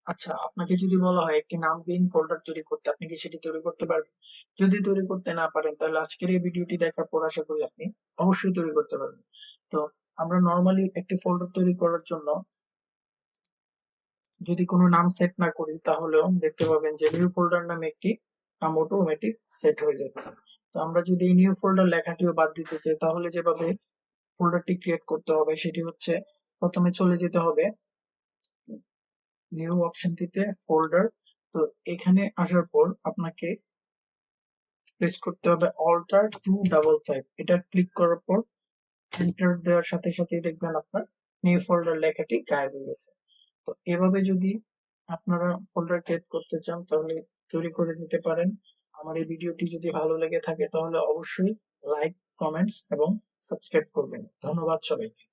আচ্ছা, আপনাকে যদি বলা হয় একটি নামবিহীন ফোল্ডার তৈরি করতে, আপনি কি সেটি তৈরি করতে পারবেন? যদি তৈরি করতে না পারেন তাহলে আজকের এই ভিডিওটি দেখার পর আশা করি আপনি অবশ্যই তৈরি করতে পারবেন। তো আমরা নরমালি একটি ফোল্ডার তৈরি করার জন্য যদি কোনো নাম সেট না করি তাহলেও দেখতে পাবেন যে নিউ ফোল্ডার নামে একটি নাম অটোমেটিক সেট হয়ে যাবে। তো আমরা যদি এই নিউ ফোল্ডার লেখাটিও বাদ দিতে চাই তাহলে যেভাবে ফোল্ডারটি ক্রিয়েট করতে হবে সেটি হচ্ছে প্রথমে চলে যেতে হবে নিউ অপশনটিতে, ফোল্ডার। তো এখানে আসার পর আপনাকে প্রেস করতে হবে অল্টার 255, এটা ক্লিক করার পর এন্টার দেওয়ার সাথে সাথেই দেখবেন আপনার নিউ ফোল্ডার লেখাটি গায়েব হয়ে গেছে। তো এভাবে যদি আপনারা ফোল্ডার ক্রিয়েট করতে চান তাহলে তৈরি করে নিতে পারেন। আমার এই ভিডিওটি যদি ভালো লেগে থাকে তাহলে অবশ্যই লাইক, কমেন্টস এবং সাবস্ক্রাইব করবেন। ধন্যবাদ সবাইকে।